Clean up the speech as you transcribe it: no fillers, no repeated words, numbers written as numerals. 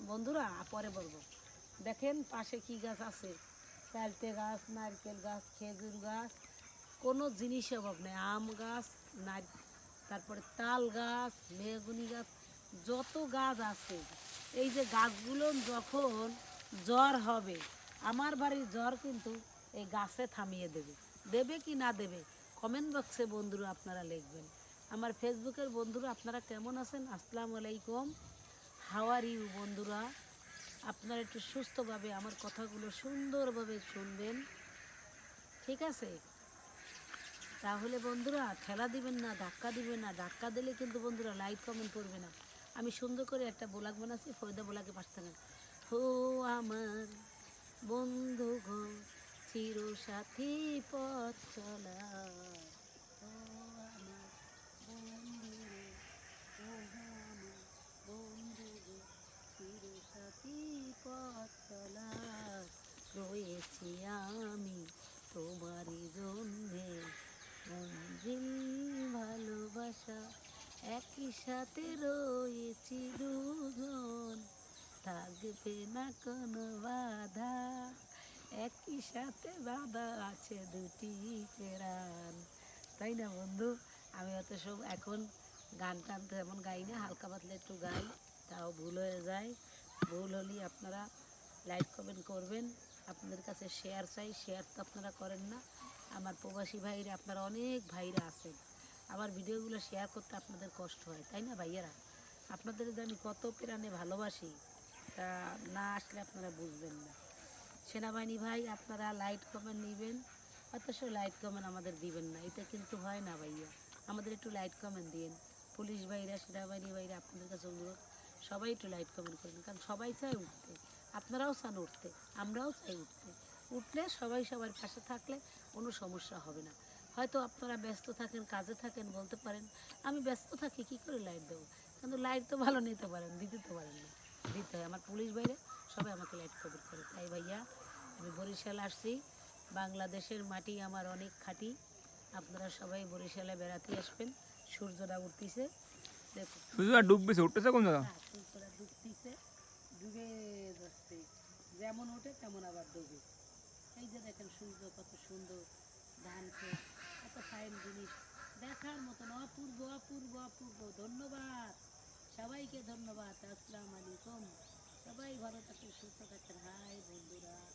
বন্ধুরা পরে বলবো। দেখেন পাশে কি গাছ আছে, চালতে গাছ, নারকেল গাছ, খেজুর গাছ, কোনো জিনিসের অভাব নেই। আম গাছ, তারপরে তাল গাছ, মেহগনি গাছ, যত গাছ আছে। এই যে গাছগুলো যখন জ্বর হবে, আমার বাড়ির জ্বর কিন্তু এই গাছে থামিয়ে দেবে। দেবে কি না দেবে কমেন্ট বক্সে বন্ধুরা আপনারা লিখবেন। আমার ফেসবুকের বন্ধুরা আপনারা কেমন আছেন? আসসালামু আলাইকুম, হাউ আর ইউ বন্ধুরা। আপনারা একটু সুস্থভাবে আমার কথাগুলো সুন্দরভাবে শুনবেন, ঠিক আছে? তাহলে বন্ধুরা ঠেলা দিবেন না, ধাক্কা দিবেন না। ধাক্কা দিলে কিন্তু বন্ধুরা লাইক কমেন্ট করবে না। আমি সুন্দর করে একটা ব্লগ বানাচ্ছি, ফরিদা ব্লগে পাশ থাকেন। হো আমার বন্ধুগণ, চির সাথী পথ চলা, ও আমার বন্ধু রে, ও আমার বন্ধু রে, চির সাথী পথ চলা, রয়েছি আমি তোমারই জন্যে, মঞ্জিল ভালোবাসা, একই সাথে রয়েছি দুজন, থাকবে না কোনো বাধা, একই সাথে বাধা আছে দুটি প্রাণ। তাই না বন্ধু? আমি অত সব এখন গান টান তো এমন গাই না, হালকা পাতলা একটু গাই, তাও ভুল হয়ে যায়। ভুল হলেই আপনারা লাইক কমেন্ট করবেন। আপনাদের কাছে শেয়ার চাই, শেয়ার তো আপনারা করেন না। আমার প্রবাসী ভাইরা, আপনারা অনেক ভাইরা আছেন, আমার ভিডিওগুলো শেয়ার করতে আপনাদের কষ্ট হয়, তাই না ভাইয়ারা? আপনাদের যে আমি কত প্রাণে ভালোবাসি, তা না আসলে আপনারা বুঝবেন না। সেনাবাহিনী ভাই, আপনারা লাইট কমেন্ট নেবেন, অথচ লাইট কমেন্ট আমাদের দিবেন না, এটা কিন্তু হয় না ভাইয়া। আমাদের একটু লাইট কমেন্ট দিন। পুলিশ ভাইরা, সেনাবাহিনী ভাইরা, আপনাদের কাছে অনুরোধ, সবাই একটু লাইট কমেন্ট করবেন, কারণ সবাই চায় উঠতে। আপনারাও চান উঠতে, আমরাও চাই উঠতে। উঠলে সবাই সবার পাশে থাকলে কোনো সমস্যা হবে না। হয়তো আপনারা ব্যস্ত থাকেন, কাজে থাকেন, বলতে পারেন আমি ব্যস্ত থাকি, কী করে লাইট দেবো? কিন্তু লাইট তো ভালো নিতে পারেন, দিতে তো পারেন না, দিতে হয়। আমার পুলিশ ভাইরা সবাই আমাকে লাইট কমেন্ট করে। তাই ভাইয়া, আমি বরিশাল আসছি, বাংলাদেশের মাটি আমার অনেক খাঁটি। আপনারা সবাই বরিশালে বেড়াতে আসবেন। সূর্যটা উঠতেছে, দেখো সূর্যটা ডুবছে, উঠতেছে কোন জায়গা? হ্যাঁ, সূর্যটা ডুবতেছে, ডুবে যাচ্ছে। যেমন ওঠে তেমন আবার ডুবে। এই যে দেখেন সূর্য কত সুন্দর, ধান ক্ষেত, কত ফাইন জিনিস, দেখার মতন অপূর্ব অপূর্ব অপূর্ব। ধন্যবাদ সবাইকে, ধন্যবাদ। আসসালামু আলাইকুম। সবাই ভালো থাকেন, সুস্থ থাকেন। হাই বন্ধুরা।